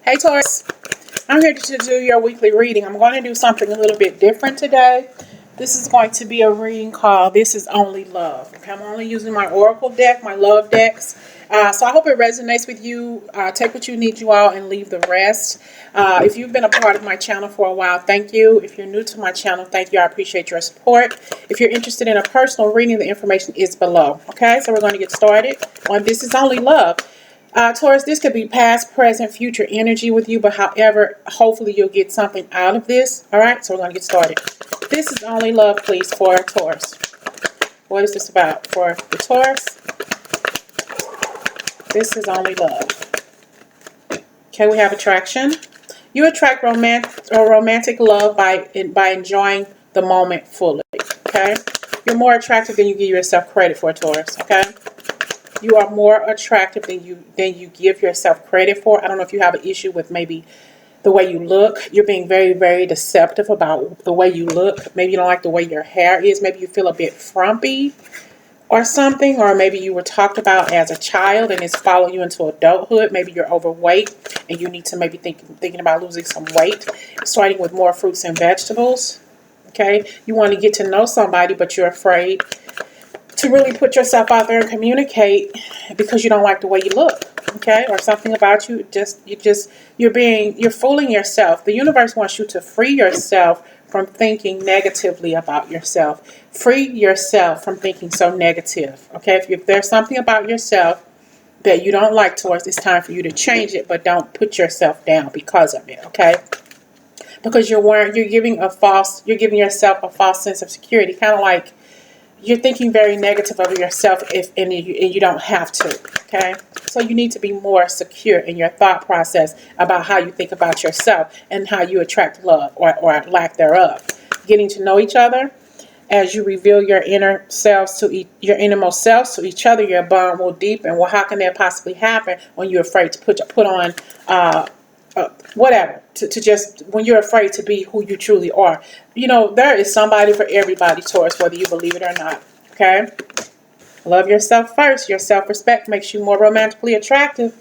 Hey Taurus, I'm here to do your weekly reading. I'm going to do something a little bit different today. This is going to be a reading called This Is Only Love. Okay, I'm only using my Oracle deck, my love decks. So I hope it resonates with you. Take what you need, you all, and leave the rest. If you've been a part of my channel for a while, thank you. If you're new to my channel, thank you. I appreciate your support. If you're interested in a personal reading, the information is below. Okay, so we're going to get started on This Is Only Love. Taurus, this could be past, present, future energy with you, but however, hopefully you'll get something out of this. All right, so we're going to get started. This is only love, please, for Taurus. What is this about for the Taurus? This is only love. Okay, we have attraction. You attract romantic love by enjoying the moment fully. Okay, you're more attractive than you give yourself credit for, Taurus. Okay. You are more attractive than you give yourself credit for. I don't know if you have an issue with maybe the way you look. You're being very, very deceptive about the way you look. Maybe you don't like the way your hair is. Maybe you feel a bit frumpy or something. Or maybe you were talked about as a child and it's following you into adulthood. Maybe you're overweight and you need to maybe thinking about losing some weight. Starting with more fruits and vegetables. Okay. You want to get to know somebody, but you're afraid to really put yourself out there and communicate because you don't like the way you look, okay? Or something about you, you're fooling yourself. The universe wants you to free yourself from thinking negatively about yourself. Free yourself from thinking so negative, okay? If there's something about yourself that you don't like towards, it's time for you to change it, but don't put yourself down because of it, okay? Because you're giving yourself a false sense of security, kind of like you're thinking very negative of yourself and you don't have to, okay? So you need to be more secure in your thought process about how you think about yourself and how you attract love or lack thereof. Getting to know each other as you reveal your innermost selves to each other, your bond will deepen. Well, how can that possibly happen when you're afraid to put on whatever, when you're afraid to be who you truly are? You know, there is somebody for everybody, Taurus, whether you believe it or not, okay? Love yourself first. Your self-respect makes you more romantically attractive.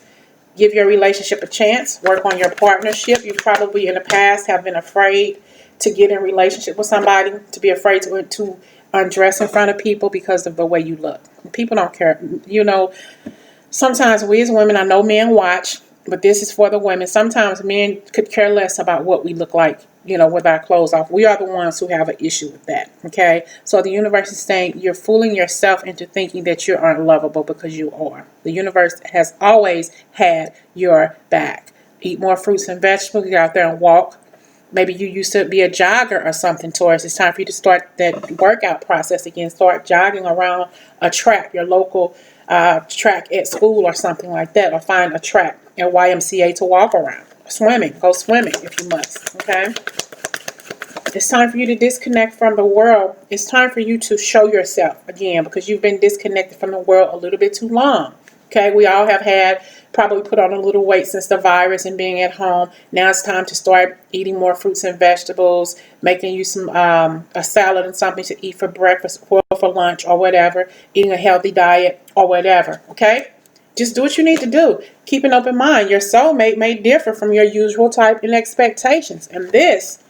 Give your relationship a chance. Work on your partnership. You probably in the past have been afraid to get in relationship with somebody, to be afraid to undress in front of people because of the way you look. People don't care. You know, sometimes we as women, I know men watch, but this is for the women. Sometimes men could care less about what we look like, you know, with our clothes off. We are the ones who have an issue with that, okay? So the universe is saying you're fooling yourself into thinking that you aren't lovable because you are. The universe has always had your back. Eat more fruits and vegetables. Get out there and walk. Maybe you used to be a jogger or something, Taurus. It's time for you to start that workout process again. Start jogging around a track, your local track at school or something like that, or find a track at YMCA to walk around. Swimming, go swimming if you must, okay? It's time for you to disconnect from the world. It's time for you to show yourself again because you've been disconnected from the world a little bit too long, okay? We all have probably put on a little weight since the virus and being at home. Now it's time to start eating more fruits and vegetables, making you some a salad and something to eat for breakfast or for lunch or whatever, eating a healthy diet or whatever, okay? Just do what you need to do. Keep an open mind. Your soulmate may differ from your usual type and expectations. And this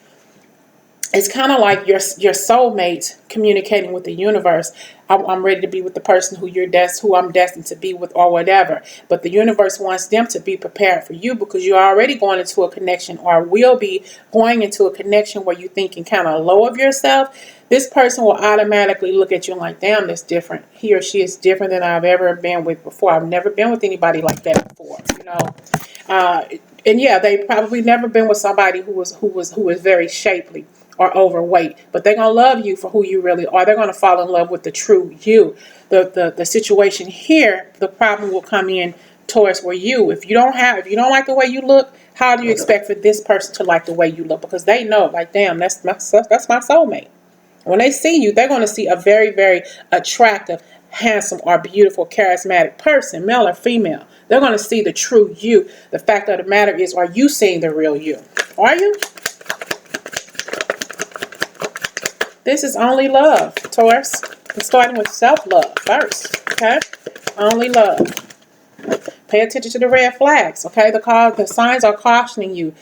is kind of like your soulmate communicating with the universe. I'm ready to be with the person who I'm destined to be with or whatever. But the universe wants them to be prepared for you because you're already going into a connection or will be going into a connection where you're thinking kind of low of yourself. This person will automatically look at you like, damn, that's different. He or she is different than I've ever been with before. I've never been with anybody like that before, you know. And yeah, they probably never been with somebody who was very shapely or overweight, but they're gonna love you for who you really are. They're gonna fall in love with the true you. The situation here, the problem will come in towards where if you don't like the way you look, how do you expect for this person to like the way you look? Because they know, like, damn, that's my soulmate. When they see you, they're going to see a very, very attractive, handsome, or beautiful, charismatic person, male or female. They're going to see the true you. The fact of the matter is, are you seeing the real you? Are you? This is only love, Taurus. It's starting with self-love first, okay? Only love. Pay attention to the red flags, okay? The signs are cautioning you.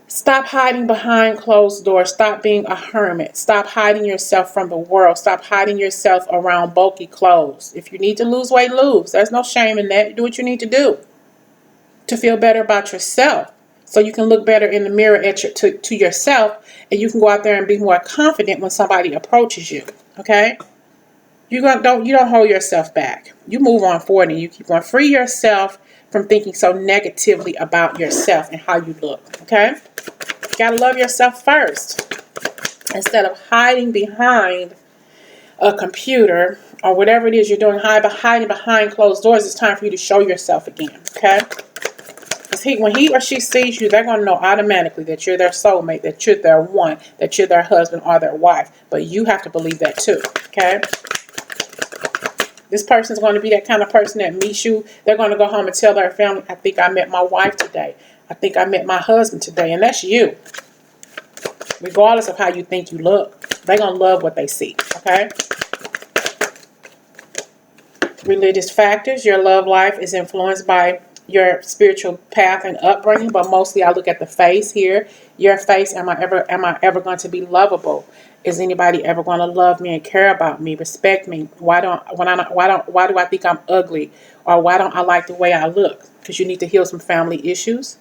Stop hiding behind closed doors. Stop being a hermit. Stop hiding yourself from the world. Stop hiding yourself around bulky clothes. If you need to lose weight, lose. There's no shame in that. Do what you need to do to feel better about yourself, so you can look better in the mirror to yourself, and you can go out there and be more confident when somebody approaches you. Okay? You don't hold yourself back. You move on forward and you keep on. Free yourself from thinking so negatively about yourself and how you look. Okay? You gotta love yourself first. Instead of hiding behind a computer or whatever it is you're doing, hiding behind closed doors, it's time for you to show yourself again. Okay? Because when he or she sees you, they're going to know automatically that you're their soulmate, that you're their one, that you're their husband or their wife. But you have to believe that too. Okay? This person's going to be that kind of person that meets you. They're going to go home and tell their family, I think I met my wife today. I think I met my husband today. And that's you. Regardless of how you think you look, they're going to love what they see. Okay? Religious factors. Your love life is influenced by your spiritual path and upbringing, but mostly I look at the face here. Your face. Am I ever going to be lovable? Is anybody ever going to love me and care about me, respect me? Why do I think I'm ugly, or why don't I like the way I look? Because you need to heal some family issues,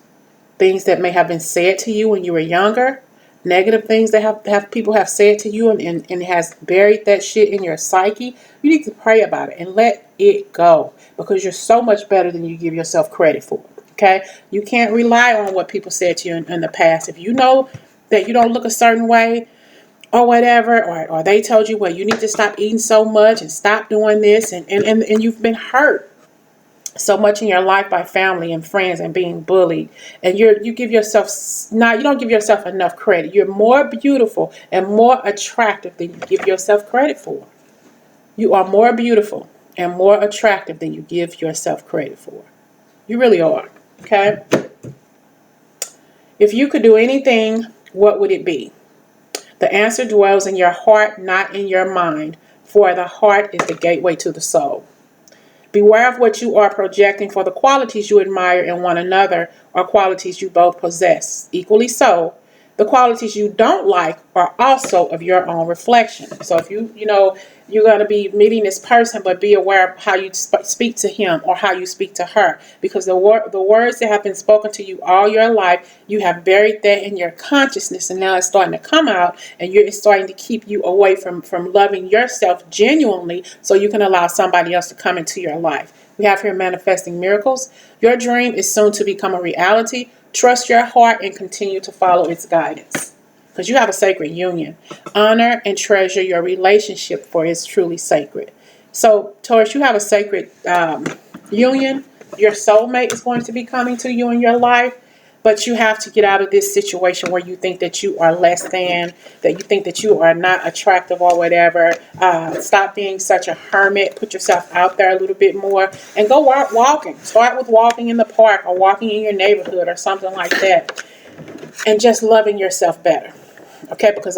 things that may have been said to you when you were younger, negative things that have people have said to you, and it has buried that shit in your psyche. You need to pray about it and let it go, because you're so much better than you give yourself credit for. Okay? You can't rely on what people said to you in the past. If you know that you don't look a certain way or whatever, or they told you, well, you need to stop eating so much and stop doing this, and you've been hurt so much in your life by family and friends and being bullied, and you give yourself you don't give yourself enough credit. You're more beautiful and more attractive than you give yourself credit for. You are more beautiful and more attractive than you give yourself credit for. You really are. Okay? If you could do anything, what would it be? The answer dwells in your heart, not in your mind, for the heart is the gateway to the soul. Beware of what you are projecting, for the qualities you admire in one another are qualities you both possess. Equally so, the qualities you don't like are also of your own reflection. So if you're going to be meeting this person, but be aware of how you speak to him or how you speak to her, because the words that have been spoken to you all your life, you have buried that in your consciousness, and now it's starting to come out, and it's starting to keep you away from loving yourself genuinely, so you can allow somebody else to come into your life. We have here manifesting miracles. Your dream is soon to become a reality. Trust your heart and continue to follow its guidance, because you have a sacred union. Honor and treasure your relationship, for it's truly sacred. So, Taurus, you have a sacred union. Your soulmate is going to be coming to you in your life, but you have to get out of this situation where you think that you are less than, that you think that you are not attractive or whatever. Stop being such a hermit. Put yourself out there a little bit more and go walking. Start with walking in the park or walking in your neighborhood or something like that, and just loving yourself better. Okay, because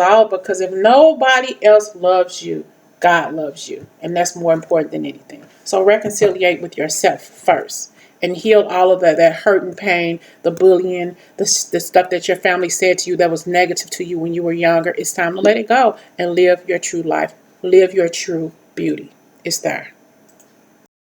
if nobody else loves you, God loves you, and that's more important than anything. So reconciliate with yourself first and heal all of that hurt and pain, the bullying, the stuff that your family said to you that was negative to you when you were younger. It's time to let it go and live your true life. Live your true beauty. It's there.